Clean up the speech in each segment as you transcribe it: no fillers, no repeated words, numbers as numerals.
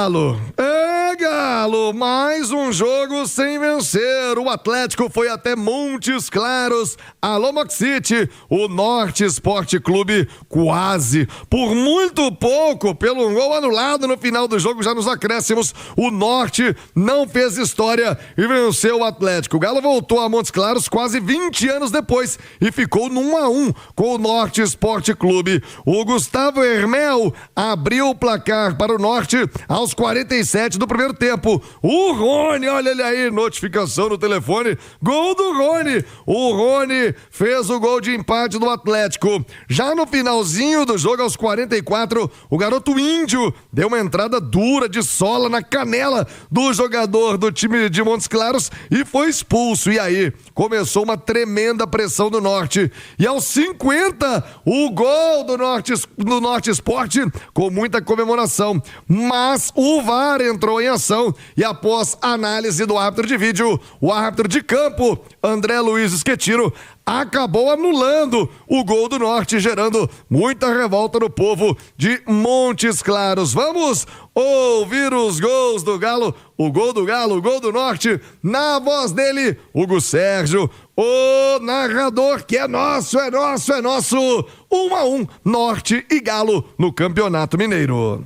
Galo! Galo! Mais um jogo sem vencer. O Atlético foi até Montes Claros. Alô, Moxite. O Norte Esporte Clube quase, por muito pouco, pelo gol anulado no final do jogo, já nos acréscimos, o Norte não fez história e venceu o Atlético. O Galo voltou a Montes Claros quase 20 anos depois e ficou no 1-1 com o Norte Esporte Clube. O Gustavo Hermel abriu o placar para o Norte aos 47 do primeiro tempo. O Rony, olha ele aí, notificação no telefone, gol do Rony. O Rony fez o gol de empate do Atlético. Já no finalzinho do jogo, aos 44, o garoto Índio deu uma entrada dura de sola na canela do jogador do time de Montes Claros e foi expulso. E aí, começou uma tremenda pressão do Norte. E aos 50, o gol do Norte Esporte, com muita comemoração. Mas o VAR entrou em ação e após análise do árbitro de vídeo, o árbitro de campo, André Luiz Schettino, acabou anulando o gol do Norte, gerando muita revolta no povo de Montes Claros. Vamos ouvir os gols do Galo, o gol do Galo, o gol do Norte, na voz dele, Hugo Sérgio, o narrador que é nosso. 1-1, Norte e Galo no Campeonato Mineiro.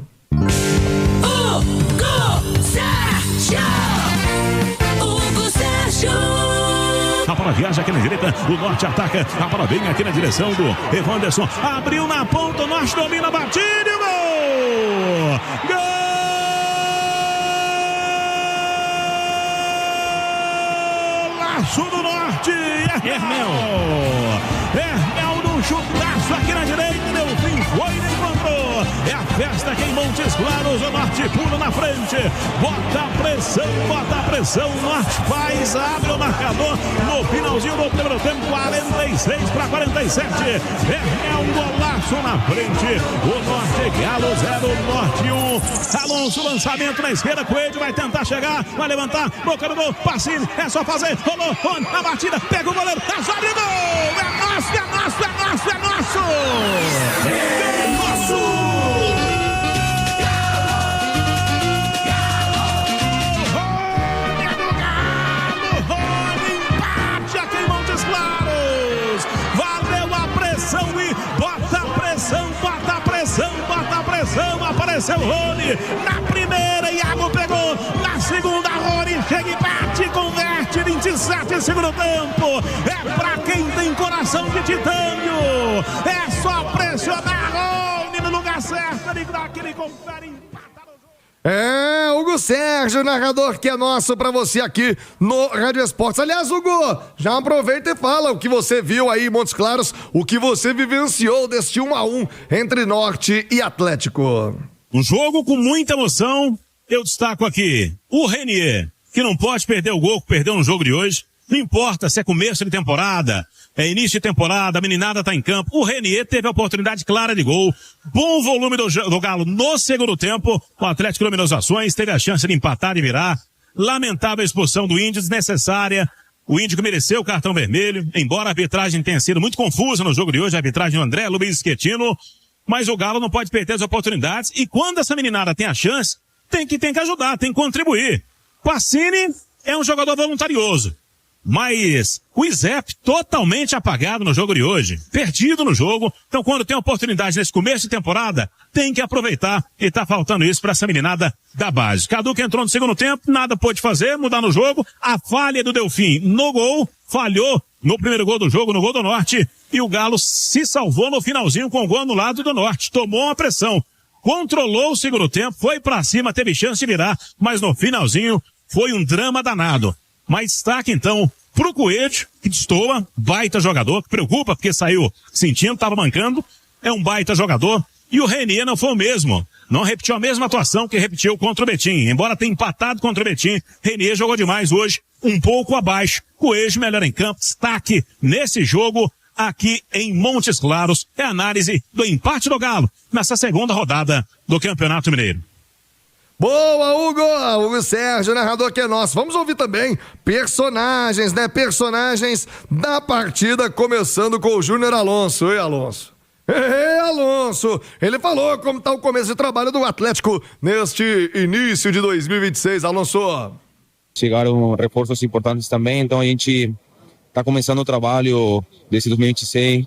A bola viaja aqui na direita, o Norte ataca, a bola vem aqui na direção do Evanderson, abriu na ponta, o Norte domina a batida e o gol! Golaço do Norte! Hermel no chutaço aqui na direita, deu fim, foi e encontrou. É a festa aqui em Montes Claros, o Norte pula na frente, bota a pressão, o Norte faz, abre o marcador no finalzinho do primeiro tempo, 46-47. É um golaço na frente, o Norte Galo 0, Norte 1. Alonso, lançamento na esquerda, Coelho vai tentar chegar, vai levantar, boca do gol, passe, é só fazer, rolou, a batida, pega o goleiro, abre o gol, é nosso! É nosso! Empate aqui em Montes Claros. Valeu a pressão e bota a pressão. Apareceu o Rony na primeira, Iago pegou. Na segunda, Rony chega e bate, converte, 27 segundo tempo. É pra quem tem coração de titânio. É só pressionar Rony no lugar certo. Ele dá aquele confere, empata. Hugo Sérgio, narrador que é nosso pra você aqui no Rádio Esportes. Aliás, Hugo, já aproveita e fala o que você viu aí em Montes Claros, o que você vivenciou deste 1-1 entre Norte e Atlético. Um jogo com muita emoção. Eu destaco aqui o Renier, que não pode perder o gol que perdeu no jogo de hoje. Não importa se é começo de temporada, é início de temporada, a meninada tá em campo. O Renier teve a oportunidade clara de gol. Bom volume do Galo no segundo tempo. O Atlético dominou as ações, teve a chance de empatar e virar. Lamentável a expulsão do Índio, desnecessária. O Índio que mereceu o cartão vermelho, embora a arbitragem tenha sido muito confusa no jogo de hoje, a arbitragem do André Luiz Schettino. Mas o Galo não pode perder as oportunidades. E quando essa meninada tem a chance, tem que ajudar, tem que contribuir. Pacini é um jogador voluntarioso. Mas o Izep totalmente apagado no jogo de hoje, perdido no jogo. Então quando tem oportunidade nesse começo de temporada, tem que aproveitar, e tá faltando isso pra essa meninada da base. Cadu que entrou no segundo tempo, nada pôde fazer, mudar no jogo. A falha do Delfim no gol, falhou no primeiro gol do jogo, no gol do Norte, e o Galo se salvou no finalzinho com o gol no lado do Norte, tomou uma pressão, controlou o segundo tempo, foi pra cima, teve chance de virar, mas no finalzinho foi um drama danado. Mas destaque então pro Coelho, que destoa, baita jogador, que preocupa porque saiu sentindo, tava mancando, é um baita jogador. E o Renier não foi o mesmo, não repetiu a mesma atuação que repetiu contra o Betim. Embora tenha empatado contra o Betim, Renier jogou demais hoje, um pouco abaixo. Coelho melhor em campo, destaque nesse jogo aqui em Montes Claros. É a análise do empate do Galo nessa segunda rodada do Campeonato Mineiro. Boa, Hugo Sérgio, narrador que é nosso. Vamos ouvir também personagens da partida, começando com o Júnior Alonso. Oi, Alonso. Alonso, ele falou como está o começo de trabalho do Atlético neste início de 2026, Alonso. Chegaram reforços importantes também, então a gente está começando o trabalho desse 2026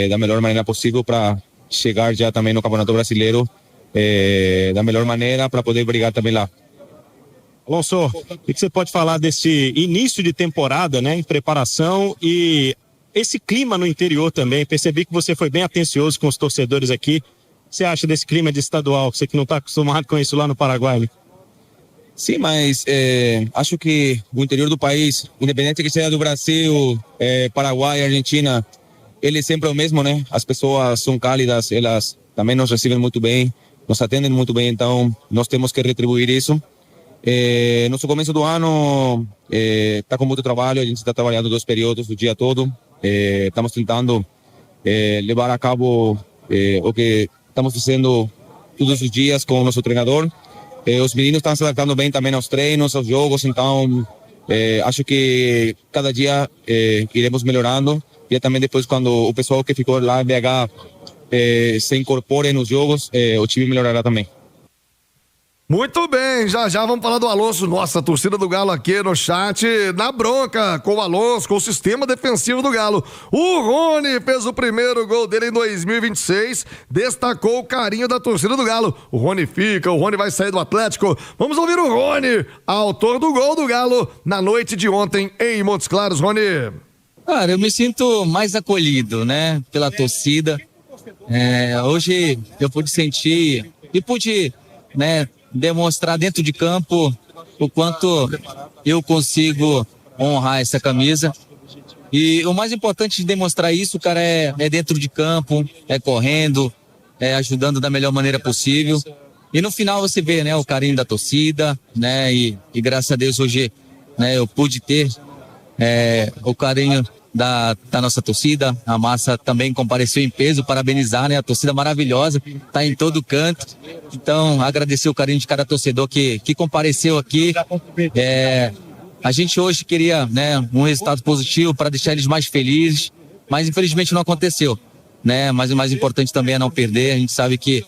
da melhor maneira possível para chegar já também no Campeonato Brasileiro da melhor maneira para poder brigar também lá. Alonso, o que você pode falar desse início de temporada, né, em preparação e esse clima no interior também? Percebi que você foi bem atencioso com os torcedores aqui. O que você acha desse clima de estadual? Você que não está acostumado com isso lá no Paraguai, né? Sim, mas acho que o interior do país, independente que seja do Brasil, Paraguai, Argentina, ele sempre é o mesmo, né? As pessoas são cálidas, elas também nos recebem muito bem, nos atendem muito bem, então nós temos que retribuir isso. Nosso começo do ano está com muito trabalho, a gente está trabalhando 2 períodos, o dia todo. Estamos tentando levar a cabo o que estamos fazendo todos os dias com o nosso treinador. Os meninos estão se adaptando bem também aos treinos, aos jogos, então acho que cada dia iremos melhorando. E também depois, quando o pessoal que ficou lá em BH se incorpore nos jogos, o time melhorará também. Muito bem, já vamos falar do Alonso. Nossa, a torcida do Galo aqui no chat, na bronca com o Alonso, com o sistema defensivo do Galo. O Rony fez o primeiro gol dele em 2026, destacou o carinho da torcida do Galo. O Rony fica, o Rony vai sair do Atlético. Vamos ouvir o Rony, autor do gol do Galo na noite de ontem em Montes Claros. Rony. Cara, eu me sinto mais acolhido, né, pela torcida. Hoje eu pude sentir e pude, né, demonstrar dentro de campo o quanto eu consigo honrar essa camisa. E o mais importante de demonstrar isso, cara, é dentro de campo, é correndo, é ajudando da melhor maneira possível. E no final você vê, né, o carinho da torcida, né, e graças a Deus hoje, né, eu pude ter o carinho da nossa torcida. A massa também compareceu em peso, parabenizar, né? A torcida maravilhosa, tá em todo canto. Então, agradecer o carinho de cada torcedor que compareceu aqui. A gente hoje queria, né, um resultado positivo para deixar eles mais felizes, mas infelizmente não aconteceu, né? Mas o mais importante também é não perder. A gente sabe que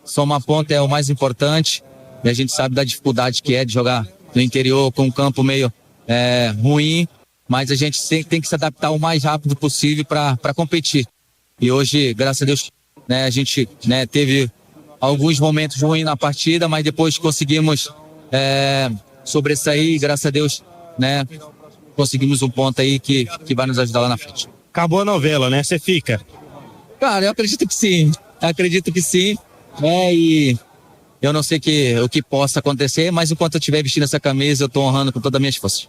só uma ponta é o mais importante, e a gente sabe da dificuldade que é de jogar no interior com um campo meio ruim, mas a gente tem que se adaptar o mais rápido possível para competir. E hoje, graças a Deus, né, a gente, né, teve alguns momentos ruins na partida, mas depois conseguimos sobressair, e graças a Deus, né, conseguimos um ponto aí que vai nos ajudar lá na frente. Acabou a novela, né? Você fica? Cara, eu acredito que sim. E eu não sei o que possa acontecer, mas enquanto eu estiver vestindo essa camisa, eu estou honrando com todas as minhas forças.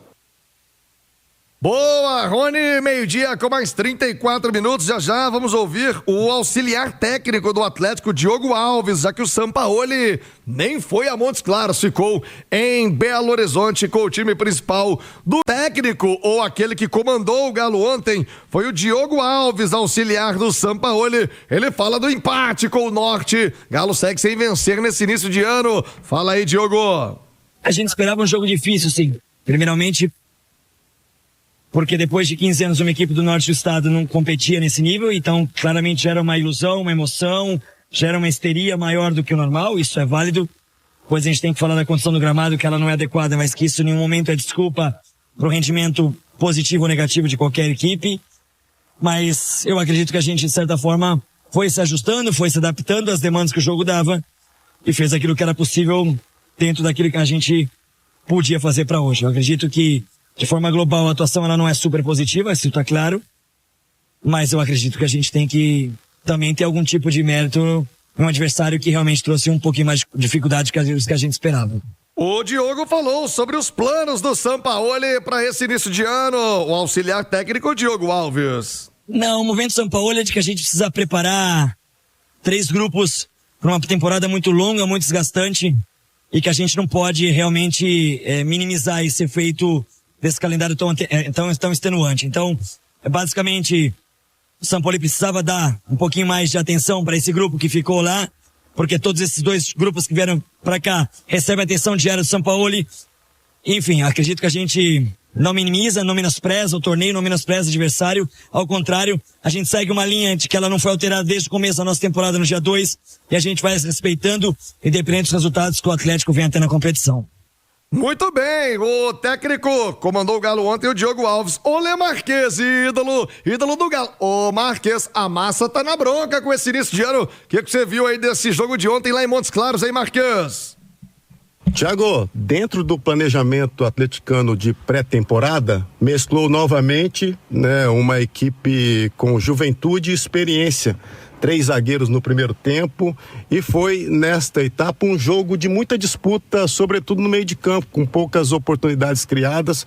Boa, Rony, meio-dia com mais 34 minutos, já vamos ouvir o auxiliar técnico do Atlético, Diogo Alves, já que o Sampaoli nem foi a Montes Claros, ficou em Belo Horizonte com o time principal do técnico, ou aquele que comandou o Galo ontem, foi o Diogo Alves, auxiliar do Sampaoli. Ele fala do empate com o Norte, Galo segue sem vencer nesse início de ano. Fala aí, Diogo. A gente esperava um jogo difícil, sim, primeiramente porque depois de 15 anos uma equipe do norte do estado não competia nesse nível, então claramente era uma ilusão, uma emoção, já era uma histeria maior do que o normal, isso é válido, pois a gente tem que falar da condição do gramado, que ela não é adequada, mas que isso em nenhum momento é desculpa para o rendimento positivo ou negativo de qualquer equipe, mas eu acredito que a gente, de certa forma, foi se ajustando, foi se adaptando às demandas que o jogo dava e fez aquilo que era possível dentro daquilo que a gente podia fazer para hoje. Eu acredito que de forma global, a atuação ela não é super positiva, isso está claro, mas eu acredito que a gente tem que também ter algum tipo de mérito em um adversário que realmente trouxe um pouquinho mais de dificuldade que a gente esperava. O Diogo falou sobre os planos do Sampaoli para esse início de ano, o auxiliar técnico Diogo Alves. Não, o movimento Sampaoli é de que a gente precisa preparar 3 grupos para uma temporada muito longa, muito desgastante, e que a gente não pode realmente minimizar esse efeito desse calendário tão extenuante. Então, basicamente, o Sampaoli precisava dar um pouquinho mais de atenção para esse grupo que ficou lá, porque todos esses 2 grupos que vieram para cá recebem a atenção diária do Sampaoli. Enfim, acredito que a gente não minimiza, não menospreza o torneio, não menospreza o adversário. Ao contrário, a gente segue uma linha de que ela não foi alterada desde o começo da nossa temporada no dia 2 e a gente vai se respeitando, independente dos resultados que o Atlético venha a ter na competição. Muito bem, o técnico comandou o Galo ontem, o Diogo Alves. Olê Marques, ídolo do Galo. Ô Marques, a massa tá na bronca com esse início de ano. O que você viu aí desse jogo de ontem lá em Montes Claros, hein, Marques? Thiago, dentro do planejamento atleticano de pré-temporada, mesclou novamente, né, uma equipe com juventude e experiência. 3 zagueiros no primeiro tempo e foi nesta etapa um jogo de muita disputa, sobretudo no meio de campo, com poucas oportunidades criadas.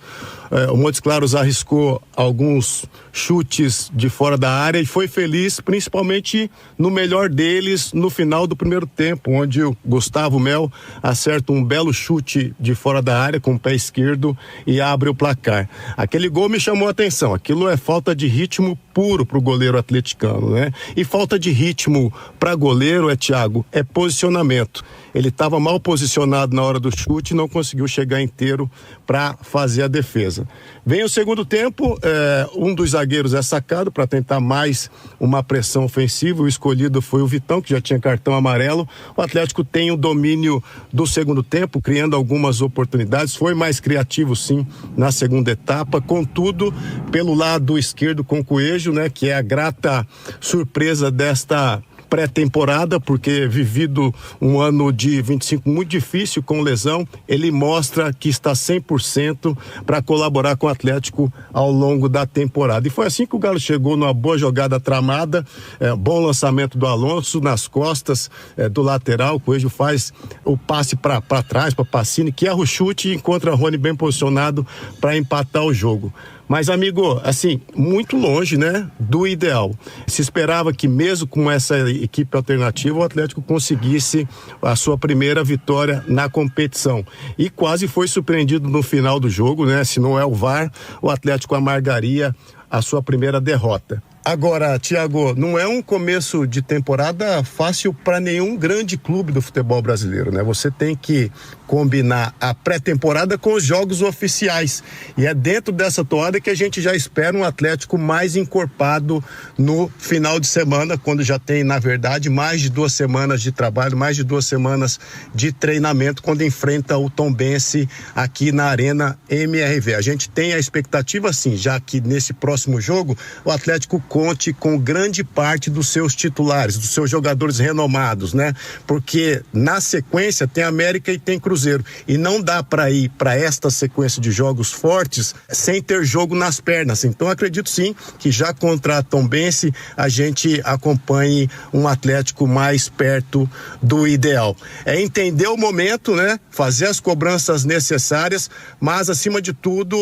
O Montes Claros arriscou alguns chutes de fora da área e foi feliz, principalmente no melhor deles no final do primeiro tempo, onde o Gustavo Mel acerta um belo chute de fora da área com o pé esquerdo e abre o placar. Aquele gol me chamou a atenção, aquilo é falta de ritmo puro para o goleiro atleticano, né? E falta de ritmo para goleiro, Thiago, é posicionamento. Ele estava mal posicionado na hora do chute e não conseguiu chegar inteiro para fazer a defesa. Vem o segundo tempo, um dos zagueiros é sacado para tentar mais uma pressão ofensiva. O escolhido foi o Vitão, que já tinha cartão amarelo. O Atlético tem o domínio do segundo tempo, criando algumas oportunidades. Foi mais criativo, sim, na segunda etapa. Contudo, pelo lado esquerdo com o Coelho, né, que é a grata surpresa desta pré-temporada, porque vivido um ano de 25 muito difícil com lesão, ele mostra que está 100% para colaborar com o Atlético ao longo da temporada. E foi assim que o Galo chegou numa boa jogada tramada, bom lançamento do Alonso nas costas do lateral. O Coelho faz o passe para trás, para Pacini, que erra o chute e encontra Rony bem posicionado para empatar o jogo. Mas, amigo, assim, muito longe, né, do ideal. Se esperava que mesmo com essa equipe alternativa, o Atlético conseguisse a sua primeira vitória na competição. E quase foi surpreendido no final do jogo, né? Se não é o VAR, o Atlético amargaria a sua primeira derrota. Agora, Thiago, não é um começo de temporada fácil para nenhum grande clube do futebol brasileiro, né? Você tem que combinar a pré-temporada com os jogos oficiais. E é dentro dessa toada que a gente já espera um Atlético mais encorpado no final de semana, quando já tem, na verdade, mais de 2 semanas de trabalho, mais de 2 semanas de treinamento, quando enfrenta o Tombense aqui na Arena MRV. A gente tem a expectativa, sim, já que nesse próximo jogo o Atlético conte com grande parte dos seus titulares, dos seus jogadores renomados, né? Porque na sequência tem América e tem Cruzeiro, e não dá para ir para esta sequência de jogos fortes sem ter jogo nas pernas. Então acredito sim que já contra a Tombense a gente acompanhe um Atlético mais perto do ideal. É entender o momento, né? Fazer as cobranças necessárias, mas acima de tudo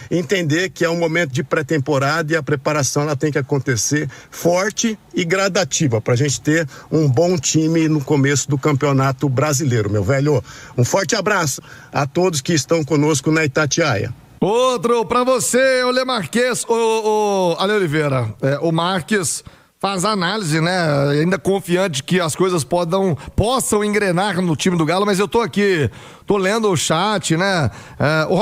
entender que é um momento de pré-temporada e a preparação ela tem que acontecer forte e gradativa para a gente ter um bom time no começo do Campeonato Brasileiro, meu velho. Um forte abraço a todos que estão conosco na Itatiaia. Outro para você, Olê Marques, Ale Oliveira, o Marques faz análise, né? Ainda confiante que as coisas possam engrenar no time do Galo, mas eu tô aqui, tô lendo o chat, né? O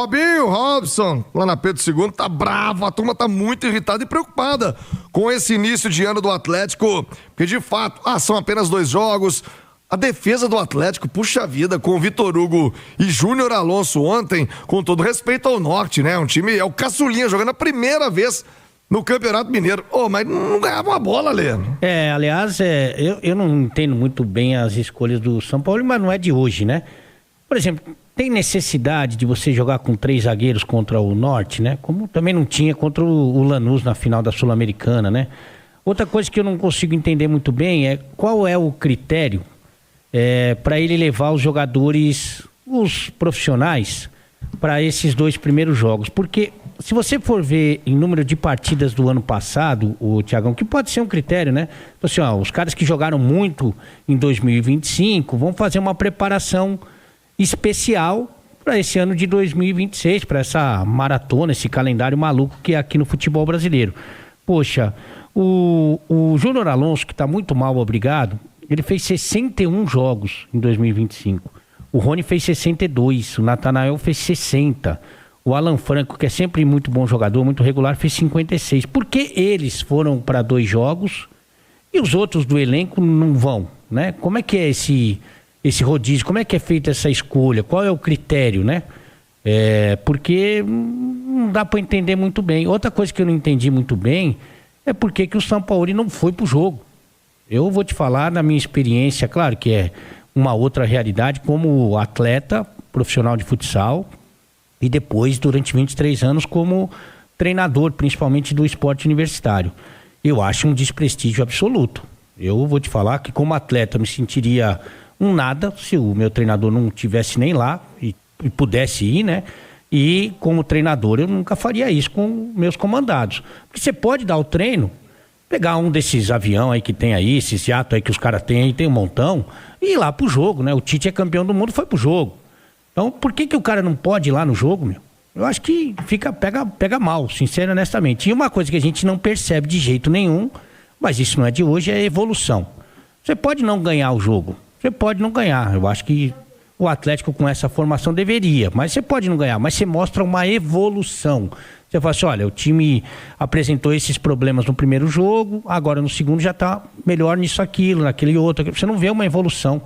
Robson, lá na Pedro II, tá bravo, a turma tá muito irritada e preocupada com esse início de ano do Atlético, porque de fato, são apenas 2 jogos. A defesa do Atlético, puxa vida, com o Vitor Hugo e Júnior Alonso ontem, com todo respeito ao Norte, né? Um time, é o caçulinha, jogando a primeira vez no Campeonato Mineiro. Mas não ganhava uma bola, Lê. Aliás, eu não entendo muito bem as escolhas do São Paulo, mas não é de hoje, né? Por exemplo, tem necessidade de você jogar com 3 zagueiros contra o Norte, né? Como também não tinha contra o Lanús na final da Sul-Americana, né? Outra coisa que eu não consigo entender muito bem é qual é o critério para ele levar os jogadores, os profissionais, para esses 2 primeiros jogos. Porque se você for ver em número de partidas do ano passado, o Thiagão, que pode ser um critério, né? Assim, os caras que jogaram muito em 2025 vão fazer uma preparação especial para esse ano de 2026, para essa maratona, esse calendário maluco que é aqui no futebol brasileiro. Poxa, o Júnior Alonso, que está muito mal, obrigado, ele fez 61 jogos em 2025. O Rony fez 62, o Natanael fez 60. O Alan Franco, que é sempre muito bom jogador, muito regular, fez 56. Por que eles foram para 2 jogos e os outros do elenco não vão, né? Como é que é esse rodízio? Como é que é feita essa escolha? Qual é o critério, né? Porque não dá para entender muito bem. Outra coisa que eu não entendi muito bem é por que o Sampaoli não foi pro jogo. Eu vou te falar na minha experiência, claro que é uma outra realidade, como atleta profissional de futsal e depois, durante 23 anos, como treinador, principalmente do esporte universitário. Eu acho um desprestígio absoluto. Eu vou te falar que como atleta eu me sentiria um nada se o meu treinador não tivesse nem lá e pudesse ir, né? E como treinador eu nunca faria isso com meus comandados. Porque você pode dar o treino, pegar um desses avião aí que tem aí, esses jatos aí que os caras têm aí, tem um montão, e ir lá pro jogo, né? O Tite é campeão do mundo, foi pro jogo. Então, por que o cara não pode ir lá no jogo, meu? Eu acho que pega mal, sincero e honestamente. E uma coisa que a gente não percebe de jeito nenhum, mas isso não é de hoje, é a evolução. Você pode não ganhar o jogo, você pode não ganhar. Eu acho que o Atlético com essa formação deveria, mas você pode não ganhar, mas você mostra uma evolução. Você fala assim, olha, o time apresentou esses problemas no primeiro jogo, agora no segundo já está melhor nisso, aquilo, naquele outro. Você não vê uma evolução,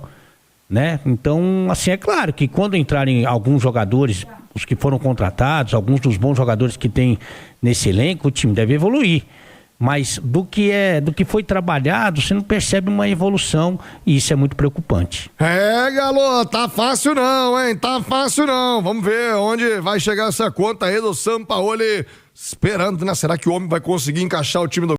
né? Então, assim, é claro que quando entrarem alguns jogadores, os que foram contratados, alguns dos bons jogadores que tem nesse elenco, o time deve evoluir. Mas do que foi trabalhado, você não percebe uma evolução e isso é muito preocupante. Galo, tá fácil não, hein? Tá fácil não. Vamos ver onde vai chegar essa conta aí do Sampaoli. Esperando, né? Será que o homem vai conseguir encaixar o time do